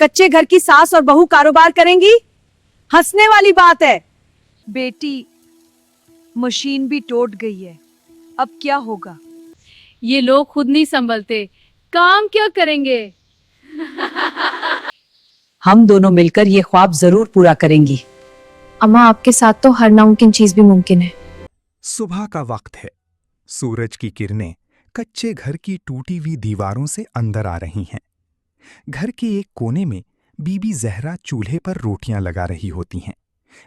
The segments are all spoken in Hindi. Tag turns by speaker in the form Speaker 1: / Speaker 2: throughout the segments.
Speaker 1: कच्चे घर की सास और बहू कारोबार करेंगी? हंसने वाली बात है।
Speaker 2: बेटी, मशीन भी टूट गई है, अब क्या होगा?
Speaker 3: ये लोग खुद नहीं संभलते, काम क्या करेंगे?
Speaker 1: हम दोनों मिलकर ये ख्वाब जरूर पूरा करेंगी।
Speaker 4: अम्मा, आपके साथ तो हर नामुमकिन चीज भी मुमकिन है।
Speaker 5: सुबह का वक्त है। सूरज की किरणें कच्चे घर की टूटी हुई दीवारों से अंदर आ रही हैं। घर के एक कोने में बीबी जहरा चूल्हे पर रोटियां लगा रही होती हैं,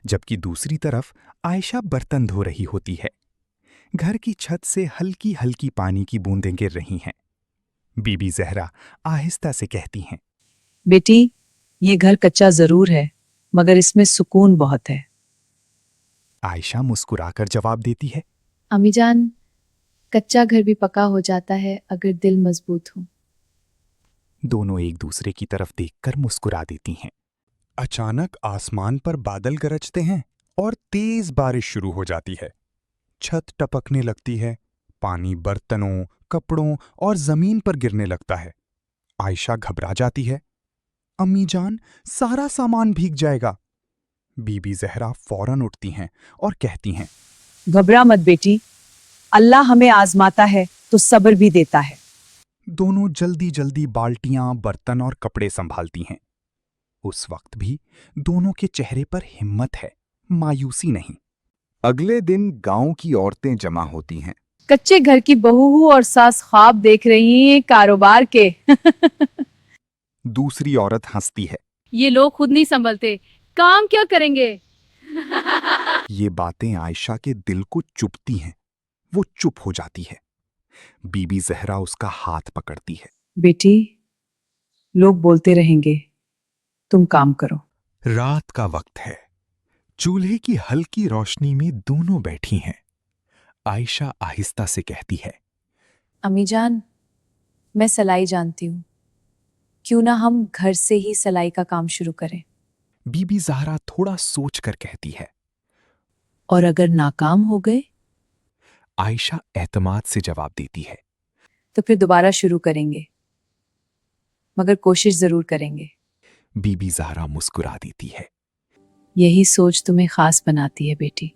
Speaker 5: जबकि दूसरी तरफ आयशा बर्तन धो रही होती है। घर की छत से हल्की हल्की पानी की बूंदें गिर रही हैं। बीबी जहरा आहिस्ता से कहती हैं,
Speaker 1: बेटी, ये घर कच्चा जरूर है, मगर इसमें सुकून बहुत है।
Speaker 5: आयशा मुस्कुराकर जवाब देती है,
Speaker 4: अम्मी जान, कच्चा घर भी पक्का हो जाता है अगर दिल मजबूत हो।
Speaker 5: दोनों एक दूसरे की तरफ देखकर मुस्कुरा देती हैं। अचानक आसमान पर बादल गरजते हैं और तेज बारिश शुरू हो जाती है। छत टपकने लगती है, पानी बर्तनों, कपड़ों और जमीन पर गिरने लगता है। आयशा घबरा जाती है। अम्मी जान, सारा सामान भीग जाएगा। बीबी जहरा फौरन उठती हैं और कहती हैं,
Speaker 1: घबरा मत बेटी, अल्लाह हमें आजमाता है तो सब्र भी देता है।
Speaker 5: दोनों जल्दी जल्दी बाल्टियां, बर्तन और कपड़े संभालती हैं। उस वक्त भी दोनों के चेहरे पर हिम्मत है, मायूसी नहीं।
Speaker 6: अगले दिन गांव की औरतें जमा होती हैं।
Speaker 1: कच्चे घर की बहू और सास ख्वाब देख रही हैं कारोबार के।
Speaker 5: दूसरी औरत हंसती है।
Speaker 3: ये लोग खुद नहीं संभलते, काम क्या करेंगे?
Speaker 5: ये बातें आयशा के दिल को चुभती हैं। वो चुप हो जाती है। बीबी जहरा उसका हाथ पकड़ती है।
Speaker 1: बेटी, लोग बोलते रहेंगे, तुम काम करो।
Speaker 5: रात का वक्त है। चूल्हे की हल्की रोशनी में दोनों बैठी हैं। आयशा आहिस्ता से कहती है,
Speaker 4: अम्मी जान, मैं सिलाई जानती हूँ, क्यों ना हम घर से ही सिलाई का काम शुरू करें।
Speaker 5: बीबी जहरा थोड़ा सोचकर कहती है।
Speaker 1: और अगर नाकाम हो गए
Speaker 5: आयशा एतमाद से जवाब देती है,
Speaker 1: तो फिर दोबारा शुरू करेंगे, मगर कोशिश जरूर करेंगे।
Speaker 5: बीबी जहरा मुस्कुरा देती है।
Speaker 1: यही सोच तुम्हें खास बनाती है बेटी।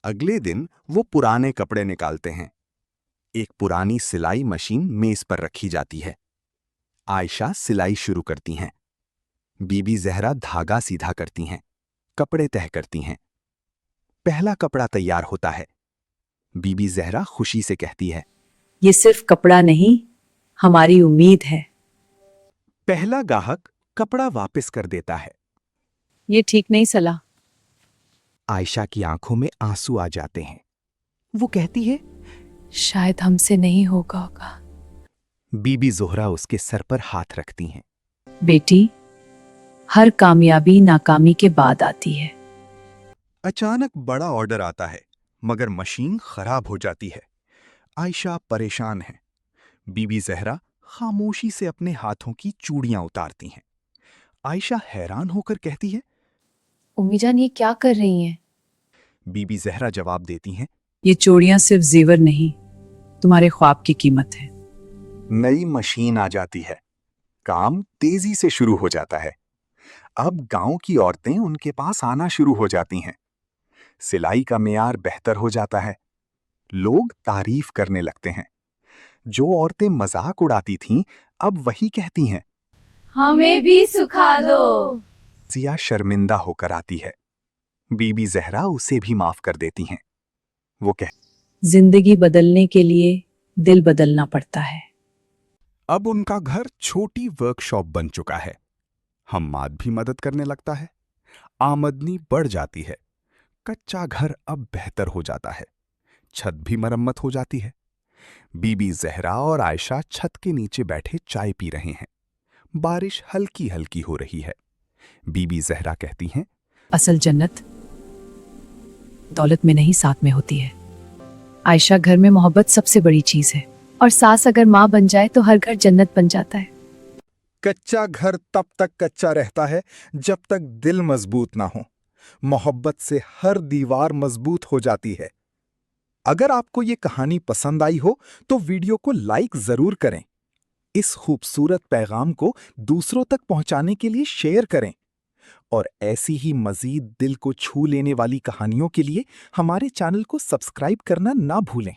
Speaker 6: अगले दिन वो पुराने कपड़े निकालते हैं। एक पुरानी सिलाई मशीन मेज पर रखी जाती है। आयशा सिलाई शुरू करती हैं। बीबी जहरा धागा सीधा करती हैं, कपड़े तह करती हैं। पहला कपड़ा तैयार होता है। बीबी जहरा खुशी से कहती है,
Speaker 1: ये सिर्फ कपड़ा नहीं, हमारी उम्मीद है।
Speaker 6: पहला गाहक कपड़ा वापस कर देता है।
Speaker 1: ये ठीक नहीं सला।
Speaker 5: आयशा की आंखों में आंसू आ जाते हैं। वो कहती है,
Speaker 4: शायद हमसे नहीं होगा।
Speaker 5: बीबी जोहरा उसके सर पर हाथ रखती हैं।
Speaker 1: बेटी, हर कामयाबी नाकामी के बाद आती है।
Speaker 6: अचानक बड़ा ऑर्डर आता है, मगर मशीन खराब हो जाती है। आयशा परेशान है। बीबी जहरा खामोशी से अपने हाथों की चूड़ियां उतारती हैं। आयशा हैरान होकर कहती है,
Speaker 4: अम्मी जान, ये क्या कर रही हैं?
Speaker 6: बीबी जहरा जवाब देती हैं,
Speaker 1: ये चूड़ियां सिर्फ जेवर नहीं, तुम्हारे ख्वाब की कीमत है।
Speaker 6: नई मशीन आ जाती है। काम तेजी से शुरू हो जाता है। अब गांव की औरतें उनके पास आना शुरू हो जाती हैं। सिलाई का मेयार बेहतर हो जाता है। लोग तारीफ करने लगते हैं। जो औरतें मजाक उड़ाती थीं, अब वही कहती हैं।
Speaker 3: हमें भी सुखा दो।
Speaker 6: जिया शर्मिंदा होकर आती है। बीबी जहरा उसे भी माफ कर देती हैं। वो
Speaker 1: जिंदगी बदलने के लिए दिल बदलना पड़ता है।
Speaker 5: अब उनका घर छोटी वर्कशॉप बन चुका है। हम्माद भी मदद करने लगता है। आमदनी बढ़ जाती है। कच्चा घर अब बेहतर हो जाता है। छत भी मरम्मत हो जाती है। बीबी जहरा और आयशा छत के नीचे बैठे चाय पी रहे हैं। बारिश हल्की हल्की हो रही है। बीबी जहरा कहती हैं,
Speaker 1: असल जन्नत दौलत में नहीं, साथ में होती है। आयशा, घर में मोहब्बत सबसे बड़ी चीज है, और सास अगर माँ बन जाए तो हर घर जन्नत बन जाता है।
Speaker 5: कच्चा घर तब तक कच्चा रहता है जब तक दिल मजबूत ना हो। मोहब्बत से हर दीवार मजबूत हो जाती है। अगर आपको ये कहानी पसंद आई हो तो वीडियो को लाइक जरूर करें। इस खूबसूरत पैगाम को दूसरों तक पहुंचाने के लिए शेयर करें और ऐसी ही मजीद दिल को छू लेने वाली कहानियों के लिए हमारे चैनल को सब्सक्राइब करना ना भूलें।